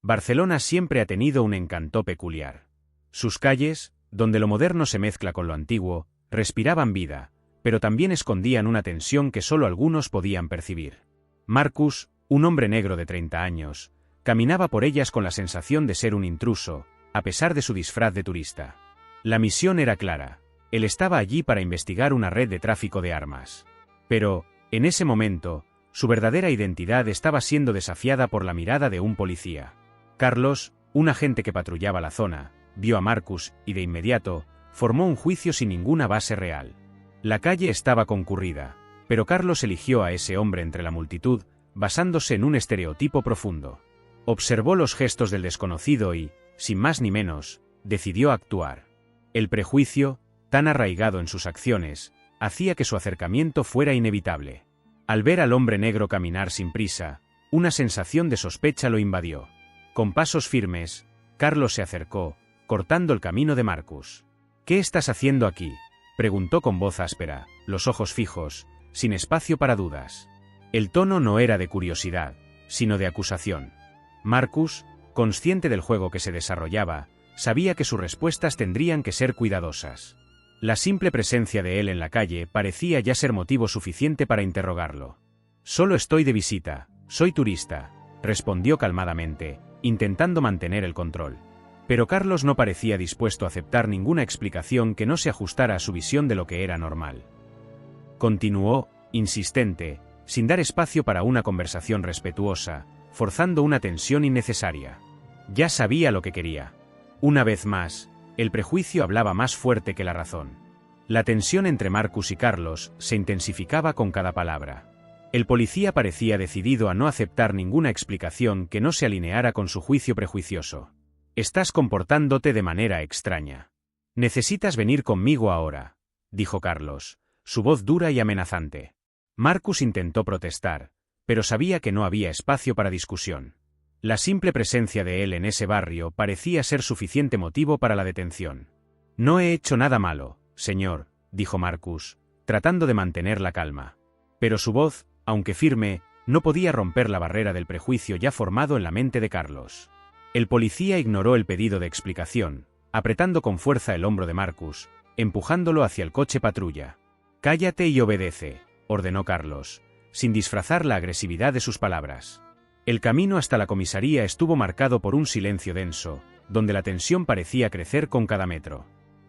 Barcelona siempre ha tenido un encanto peculiar. Sus calles, donde lo moderno se mezcla con lo antiguo, respiraban vida, pero también escondían una tensión que solo algunos podían percibir. Marcus, un hombre negro de 30 años, caminaba por ellas con la sensación de ser un intruso, a pesar de su disfraz de turista. La misión era clara. Él estaba allí para investigar una red de tráfico de armas. Pero, en ese momento, su verdadera identidad estaba siendo desafiada por la mirada de un policía. Carlos, un agente que patrullaba la zona, vio a Marcus y de inmediato, formó un juicio sin ninguna base real. La calle estaba concurrida, pero Carlos eligió a ese hombre entre la multitud, basándose en un estereotipo profundo. Observó los gestos del desconocido y, sin más ni menos, decidió actuar. El prejuicio, tan arraigado en sus acciones, hacía que su acercamiento fuera inevitable. Al ver al hombre negro caminar sin prisa, una sensación de sospecha lo invadió. Con pasos firmes, Carlos se acercó, cortando el camino de Marcus. «¿Qué estás haciendo aquí?», preguntó con voz áspera, los ojos fijos, sin espacio para dudas. El tono no era de curiosidad, sino de acusación. Marcus, consciente del juego que se desarrollaba, sabía que sus respuestas tendrían que ser cuidadosas. La simple presencia de él en la calle parecía ya ser motivo suficiente para interrogarlo. «Solo estoy de visita, soy turista», respondió calmadamente, intentando mantener el control. Pero Carlos no parecía dispuesto a aceptar ninguna explicación que no se ajustara a su visión de lo que era normal. Continuó, insistente, sin dar espacio para una conversación respetuosa, forzando una tensión innecesaria. Ya sabía lo que quería. Una vez más, el prejuicio hablaba más fuerte que la razón. La tensión entre Marcus y Carlos se intensificaba con cada palabra. El policía parecía decidido a no aceptar ninguna explicación que no se alineara con su juicio prejuicioso. «Estás comportándote de manera extraña. Necesitas venir conmigo ahora», dijo Carlos, su voz dura y amenazante. Marcus intentó protestar, pero sabía que no había espacio para discusión. La simple presencia de él en ese barrio parecía ser suficiente motivo para la detención. «No he hecho nada malo, señor», dijo Marcus, tratando de mantener la calma. Pero su voz, aunque firme, no podía romper la barrera del prejuicio ya formado en la mente de Carlos. El policía ignoró el pedido de explicación, apretando con fuerza el hombro de Marcus, empujándolo hacia el coche patrulla. «Cállate y obedece», ordenó Carlos, sin disfrazar la agresividad de sus palabras. El camino hasta la comisaría estuvo marcado por un silencio denso, donde la tensión parecía crecer con cada metro.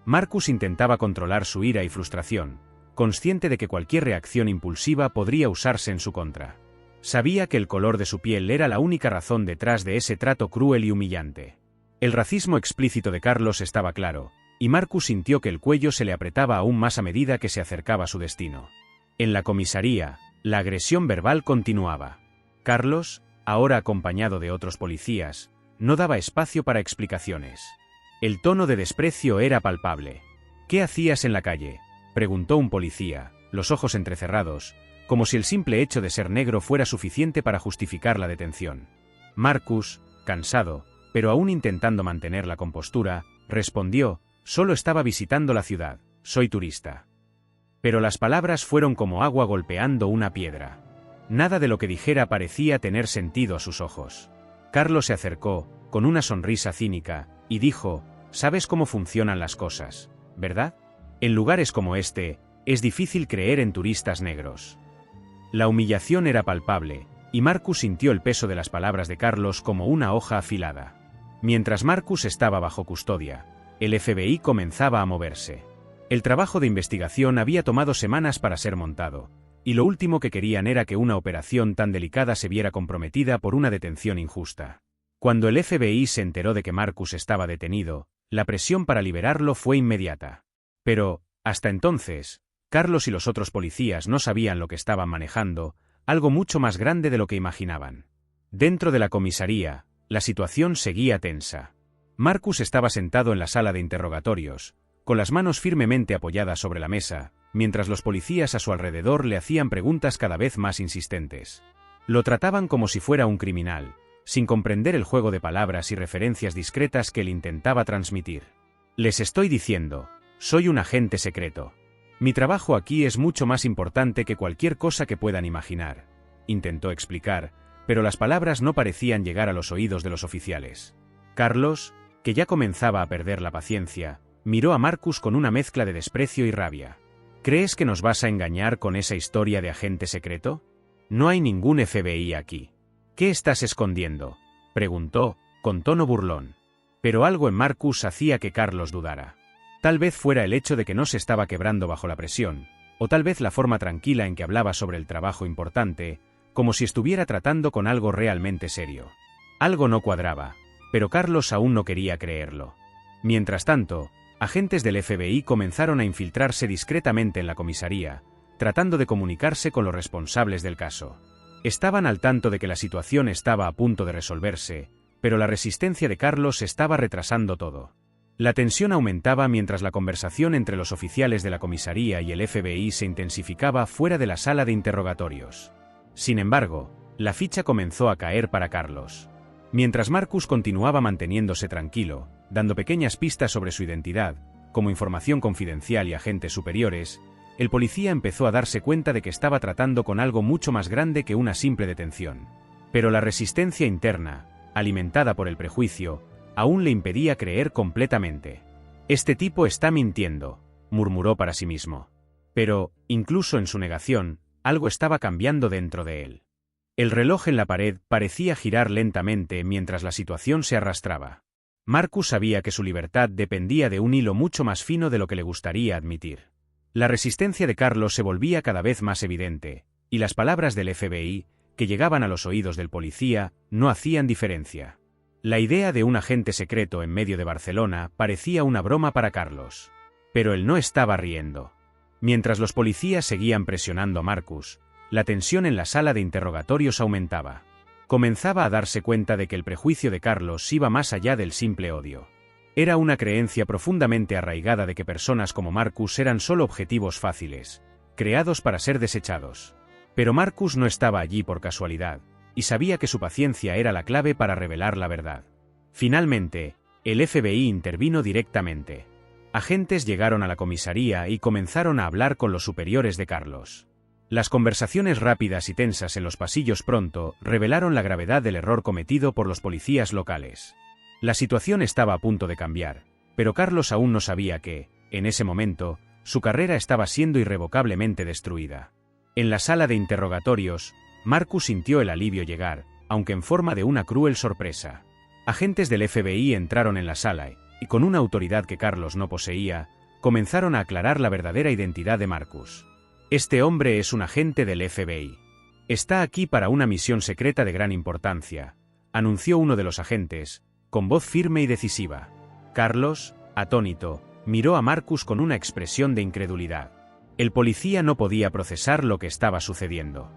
Marcus intentaba controlar su ira y frustración, consciente de que cualquier reacción impulsiva podría usarse en su contra. Sabía que el color de su piel era la única razón detrás de ese trato cruel y humillante. El racismo explícito de Carlos estaba claro, y Marcus sintió que el cuello se le apretaba aún más a medida que se acercaba a su destino. En la comisaría, la agresión verbal continuaba. Carlos, ahora acompañado de otros policías, no daba espacio para explicaciones. El tono de desprecio era palpable. «¿Qué hacías en la calle?», preguntó un policía, los ojos entrecerrados, como si el simple hecho de ser negro fuera suficiente para justificar la detención. Marcus, cansado, pero aún intentando mantener la compostura, respondió: «Solo estaba visitando la ciudad, soy turista». Pero las palabras fueron como agua golpeando una piedra. Nada de lo que dijera parecía tener sentido a sus ojos. Carlos se acercó, con una sonrisa cínica, y dijo: «Sabes cómo funcionan las cosas, ¿verdad? En lugares como este, es difícil creer en turistas negros». La humillación era palpable, y Marcus sintió el peso de las palabras de Carlos como una hoja afilada. Mientras Marcus estaba bajo custodia, el FBI comenzaba a moverse. El trabajo de investigación había tomado semanas para ser montado, y lo último que querían era que una operación tan delicada se viera comprometida por una detención injusta. Cuando el FBI se enteró de que Marcus estaba detenido, la presión para liberarlo fue inmediata. Pero, hasta entonces, Carlos y los otros policías no sabían lo que estaban manejando, algo mucho más grande de lo que imaginaban. Dentro de la comisaría, la situación seguía tensa. Marcus estaba sentado en la sala de interrogatorios, con las manos firmemente apoyadas sobre la mesa, mientras los policías a su alrededor le hacían preguntas cada vez más insistentes. Lo trataban como si fuera un criminal, sin comprender el juego de palabras y referencias discretas que él intentaba transmitir. «Les estoy diciendo, soy un agente secreto. Mi trabajo aquí es mucho más importante que cualquier cosa que puedan imaginar», intentó explicar, pero las palabras no parecían llegar a los oídos de los oficiales. Carlos, que ya comenzaba a perder la paciencia, miró a Marcus con una mezcla de desprecio y rabia. ¿Crees que nos vas a engañar con esa historia de agente secreto? No hay ningún FBI aquí. ¿Qué estás escondiendo?, preguntó, con tono burlón. Pero algo en Marcus hacía que Carlos dudara. Tal vez fuera el hecho de que no se estaba quebrando bajo la presión, o tal vez la forma tranquila en que hablaba sobre el trabajo importante, como si estuviera tratando con algo realmente serio. Algo no cuadraba, pero Carlos aún no quería creerlo. Mientras tanto, agentes del FBI comenzaron a infiltrarse discretamente en la comisaría, tratando de comunicarse con los responsables del caso. Estaban al tanto de que la situación estaba a punto de resolverse, pero la resistencia de Carlos estaba retrasando todo. La tensión aumentaba mientras la conversación entre los oficiales de la comisaría y el FBI se intensificaba fuera de la sala de interrogatorios. Sin embargo, la ficha comenzó a caer para Carlos. Mientras Marcus continuaba manteniéndose tranquilo, dando pequeñas pistas sobre su identidad, como información confidencial y agentes superiores, el policía empezó a darse cuenta de que estaba tratando con algo mucho más grande que una simple detención. Pero la resistencia interna, alimentada por el prejuicio, aún le impedía creer completamente. «Este tipo está mintiendo», murmuró para sí mismo. Pero, incluso en su negación, algo estaba cambiando dentro de él. El reloj en la pared parecía girar lentamente mientras la situación se arrastraba. Marcus sabía que su libertad dependía de un hilo mucho más fino de lo que le gustaría admitir. La resistencia de Carlos se volvía cada vez más evidente, y las palabras del FBI, que llegaban a los oídos del policía, no hacían diferencia. La idea de un agente secreto en medio de Barcelona parecía una broma para Carlos. Pero él no estaba riendo. Mientras los policías seguían presionando a Marcus, la tensión en la sala de interrogatorios aumentaba. Comenzaba a darse cuenta de que el prejuicio de Carlos iba más allá del simple odio. Era una creencia profundamente arraigada de que personas como Marcus eran solo objetivos fáciles, creados para ser desechados. Pero Marcus no estaba allí por casualidad, y sabía que su paciencia era la clave para revelar la verdad. Finalmente, el FBI intervino directamente. Agentes llegaron a la comisaría y comenzaron a hablar con los superiores de Carlos. Las conversaciones rápidas y tensas en los pasillos pronto revelaron la gravedad del error cometido por los policías locales. La situación estaba a punto de cambiar, pero Carlos aún no sabía que, en ese momento, su carrera estaba siendo irrevocablemente destruida. En la sala de interrogatorios, Marcus sintió el alivio llegar, aunque en forma de una cruel sorpresa. Agentes del FBI entraron en la sala y, con una autoridad que Carlos no poseía, comenzaron a aclarar la verdadera identidad de Marcus. «Este hombre es un agente del FBI. Está aquí para una misión secreta de gran importancia», anunció uno de los agentes, con voz firme y decisiva. Carlos, atónito, miró a Marcus con una expresión de incredulidad. El policía no podía procesar lo que estaba sucediendo.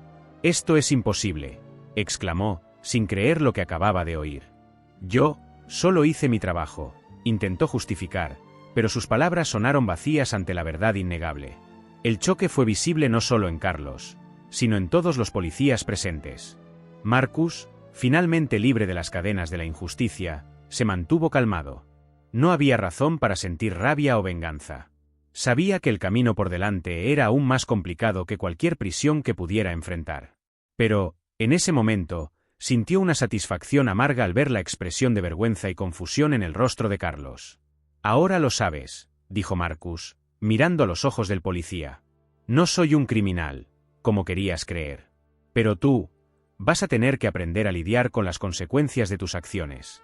«Esto es imposible», exclamó, sin creer lo que acababa de oír. «Yo solo hice mi trabajo», intentó justificar, pero sus palabras sonaron vacías ante la verdad innegable. El choque fue visible no solo en Carlos, sino en todos los policías presentes. Marcus, finalmente libre de las cadenas de la injusticia, se mantuvo calmado. No había razón para sentir rabia o venganza. Sabía que el camino por delante era aún más complicado que cualquier prisión que pudiera enfrentar. Pero, en ese momento, sintió una satisfacción amarga al ver la expresión de vergüenza y confusión en el rostro de Carlos. «Ahora lo sabes», dijo Marcus, mirando a los ojos del policía. «No soy un criminal, como querías creer. Pero tú, vas a tener que aprender a lidiar con las consecuencias de tus acciones».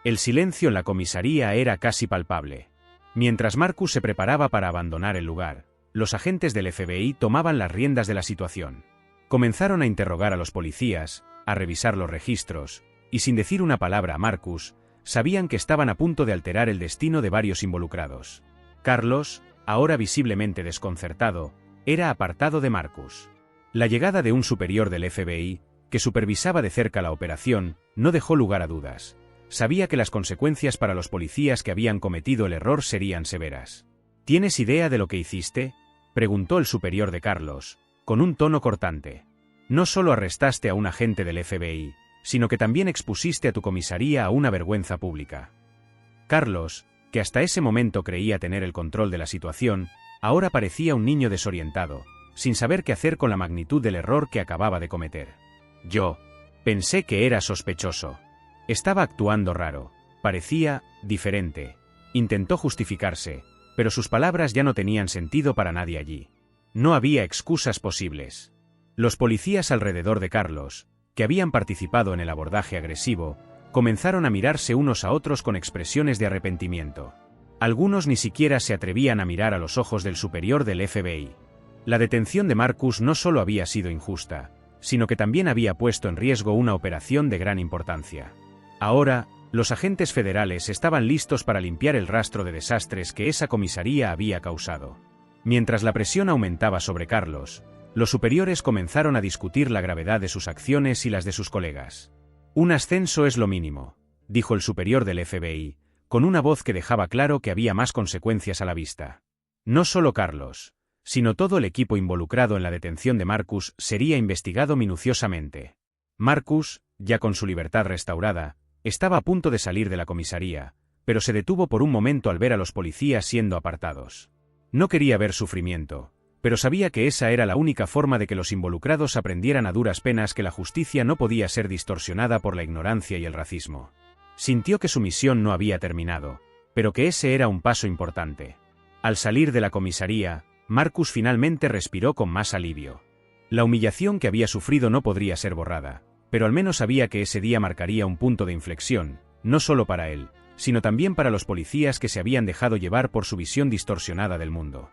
El silencio en la comisaría era casi palpable. Mientras Marcus se preparaba para abandonar el lugar, los agentes del FBI tomaban las riendas de la situación. Comenzaron a interrogar a los policías, a revisar los registros, y sin decir una palabra a Marcus, sabían que estaban a punto de alterar el destino de varios involucrados. Carlos, ahora visiblemente desconcertado, era apartado de Marcus. La llegada de un superior del FBI, que supervisaba de cerca la operación, no dejó lugar a dudas. Sabía que las consecuencias para los policías que habían cometido el error serían severas. ¿Tienes idea de lo que hiciste?, preguntó el superior de Carlos, con un tono cortante. «No solo arrestaste a un agente del FBI, sino que también expusiste a tu comisaría a una vergüenza pública». Carlos, que hasta ese momento creía tener el control de la situación, ahora parecía un niño desorientado, sin saber qué hacer con la magnitud del error que acababa de cometer. «Yo», Pensé que era sospechoso. Estaba actuando raro. Parecía diferente. Intentó justificarse, pero sus palabras ya no tenían sentido para nadie allí. No había excusas posibles. Los policías alrededor de Carlos, que habían participado en el abordaje agresivo, comenzaron a mirarse unos a otros con expresiones de arrepentimiento. Algunos ni siquiera se atrevían a mirar a los ojos del superior del FBI. La detención de Marcus no solo había sido injusta, sino que también había puesto en riesgo una operación de gran importancia. Ahora, los agentes federales estaban listos para limpiar el rastro de desastres que esa comisaría había causado. Mientras la presión aumentaba sobre Carlos, los superiores comenzaron a discutir la gravedad de sus acciones y las de sus colegas. Un ascenso es lo mínimo, dijo el superior del FBI, con una voz que dejaba claro que había más consecuencias a la vista. No solo Carlos, sino todo el equipo involucrado en la detención de Marcus sería investigado minuciosamente. Marcus, ya con su libertad restaurada, estaba a punto de salir de la comisaría, pero se detuvo por un momento al ver a los policías siendo apartados. No quería ver sufrimiento, pero sabía que esa era la única forma de que los involucrados aprendieran a duras penas que la justicia no podía ser distorsionada por la ignorancia y el racismo. Sintió que su misión no había terminado, pero que ese era un paso importante. Al salir de la comisaría, Marcus finalmente respiró con más alivio. La humillación que había sufrido no podría ser borrada, pero al menos sabía que ese día marcaría un punto de inflexión, no solo para él, sino también para los policías que se habían dejado llevar por su visión distorsionada del mundo.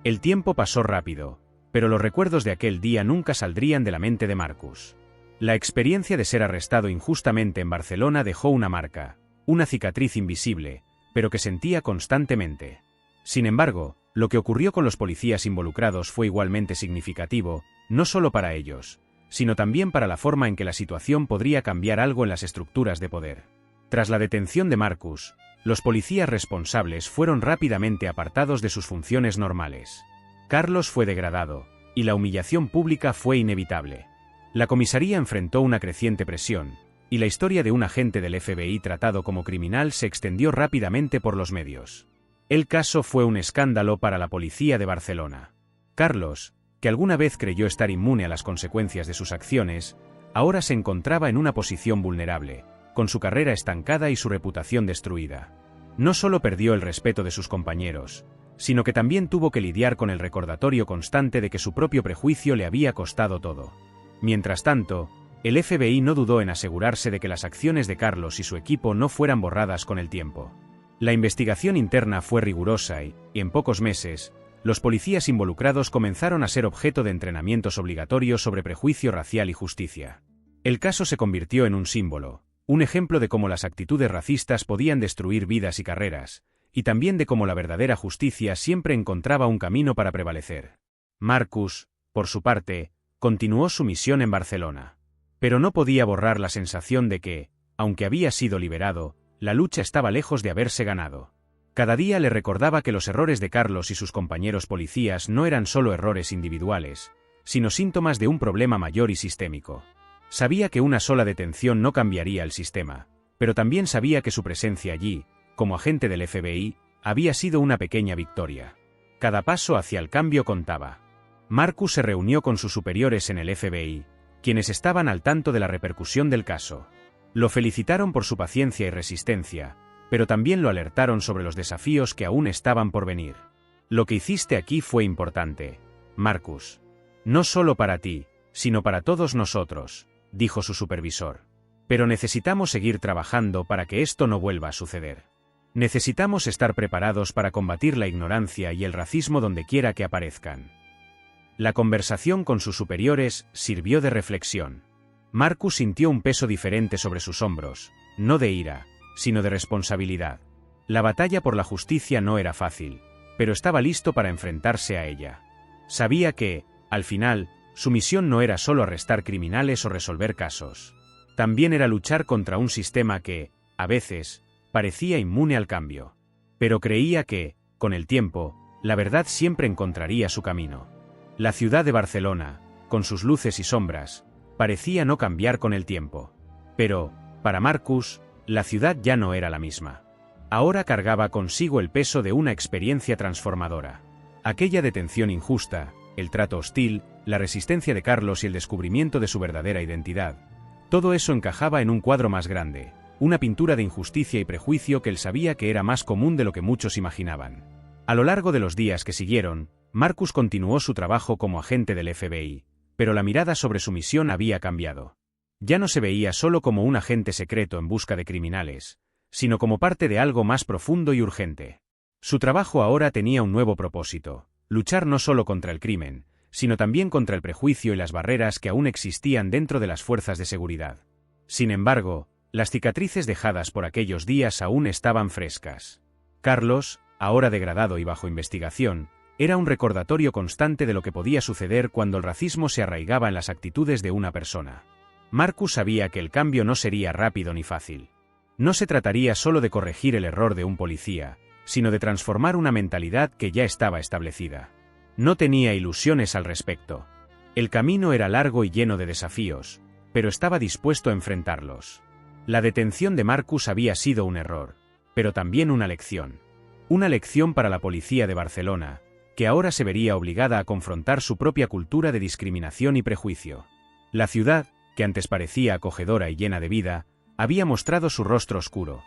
El tiempo pasó rápido, pero los recuerdos de aquel día nunca saldrían de la mente de Marcus. La experiencia de ser arrestado injustamente en Barcelona dejó una marca, una cicatriz invisible, pero que sentía constantemente. Sin embargo, lo que ocurrió con los policías involucrados fue igualmente significativo, no solo para ellos, sino también para la forma en que la situación podría cambiar algo en las estructuras de poder. Tras la detención de Marcus, los policías responsables fueron rápidamente apartados de sus funciones normales. Carlos fue degradado, y la humillación pública fue inevitable. La comisaría enfrentó una creciente presión, y la historia de un agente del FBI tratado como criminal se extendió rápidamente por los medios. El caso fue un escándalo para la policía de Barcelona. Carlos, que alguna vez creyó estar inmune a las consecuencias de sus acciones, ahora se encontraba en una posición vulnerable, con su carrera estancada y su reputación destruida. No solo perdió el respeto de sus compañeros, sino que también tuvo que lidiar con el recordatorio constante de que su propio prejuicio le había costado todo. Mientras tanto, el FBI no dudó en asegurarse de que las acciones de Carlos y su equipo no fueran borradas con el tiempo. La investigación interna fue rigurosa y, en pocos meses, los policías involucrados comenzaron a ser objeto de entrenamientos obligatorios sobre prejuicio racial y justicia. El caso se convirtió en un símbolo, un ejemplo de cómo las actitudes racistas podían destruir vidas y carreras, y también de cómo la verdadera justicia siempre encontraba un camino para prevalecer. Marcus, por su parte, continuó su misión en Barcelona. Pero no podía borrar la sensación de que, aunque había sido liberado, la lucha estaba lejos de haberse ganado. Cada día le recordaba que los errores de Carlos y sus compañeros policías no eran solo errores individuales, sino síntomas de un problema mayor y sistémico. Sabía que una sola detención no cambiaría el sistema, pero también sabía que su presencia allí, como agente del FBI, había sido una pequeña victoria. Cada paso hacia el cambio contaba. Marcus se reunió con sus superiores en el FBI, quienes estaban al tanto de la repercusión del caso. Lo felicitaron por su paciencia y resistencia, pero también lo alertaron sobre los desafíos que aún estaban por venir. Lo que hiciste aquí fue importante, Marcus. No solo para ti, sino para todos nosotros, dijo su supervisor. Pero necesitamos seguir trabajando para que esto no vuelva a suceder. Necesitamos estar preparados para combatir la ignorancia y el racismo donde quiera que aparezcan. La conversación con sus superiores sirvió de reflexión. Marcus sintió un peso diferente sobre sus hombros, no de ira, sino de responsabilidad. La batalla por la justicia no era fácil, pero estaba listo para enfrentarse a ella. Sabía que, al final, su misión no era solo arrestar criminales o resolver casos. También era luchar contra un sistema que, a veces, parecía inmune al cambio. Pero creía que, con el tiempo, la verdad siempre encontraría su camino. La ciudad de Barcelona, con sus luces y sombras, parecía no cambiar con el tiempo. Pero, para Marcus, la ciudad ya no era la misma. Ahora cargaba consigo el peso de una experiencia transformadora. Aquella detención injusta, el trato hostil, la resistencia de Carlos y el descubrimiento de su verdadera identidad, Todo eso encajaba en un cuadro más grande, una pintura de injusticia y prejuicio que él sabía que era más común de lo que muchos imaginaban. A lo largo de los días que siguieron, Marcus continuó su trabajo como agente del FBI, pero la mirada sobre su misión había cambiado. Ya no se veía solo como un agente secreto en busca de criminales, sino como parte de algo más profundo y urgente. Su trabajo ahora tenía un nuevo propósito: luchar no solo contra el crimen, sino también contra el prejuicio y las barreras que aún existían dentro de las fuerzas de seguridad. Sin embargo, las cicatrices dejadas por aquellos días aún estaban frescas. Carlos, ahora degradado y bajo investigación, era un recordatorio constante de lo que podía suceder cuando el racismo se arraigaba en las actitudes de una persona. Marcus sabía que el cambio no sería rápido ni fácil. No se trataría solo de corregir el error de un policía, sino de transformar una mentalidad que ya estaba establecida. No tenía ilusiones al respecto. El camino era largo y lleno de desafíos, pero estaba dispuesto a enfrentarlos. La detención de Marcus había sido un error, pero también una lección. Una lección para la policía de Barcelona, que ahora se vería obligada a confrontar su propia cultura de discriminación y prejuicio. La ciudad, que antes parecía acogedora y llena de vida, había mostrado su rostro oscuro.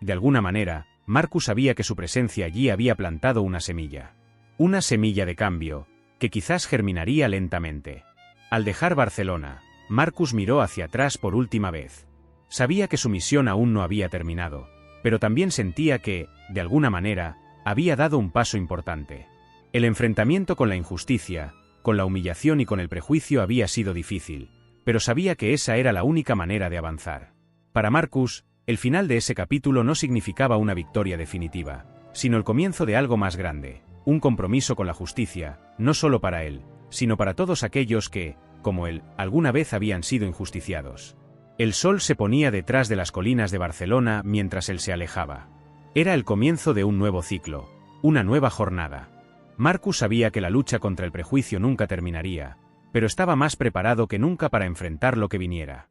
De alguna manera, Marcus sabía que su presencia allí había plantado una semilla. Una semilla de cambio, que quizás germinaría lentamente. Al dejar Barcelona, Marcus miró hacia atrás por última vez. Sabía que su misión aún no había terminado, pero también sentía que, de alguna manera, había dado un paso importante. El enfrentamiento con la injusticia, con la humillación y con el prejuicio había sido difícil, pero sabía que esa era la única manera de avanzar. Para Marcus, el final de ese capítulo no significaba una victoria definitiva, sino el comienzo de algo más grande, un compromiso con la justicia, no solo para él, sino para todos aquellos que, como él, alguna vez habían sido injusticiados. El sol se ponía detrás de las colinas de Barcelona mientras él se alejaba. Era el comienzo de un nuevo ciclo, una nueva jornada. Marcus sabía que la lucha contra el prejuicio nunca terminaría, pero estaba más preparado que nunca para enfrentar lo que viniera.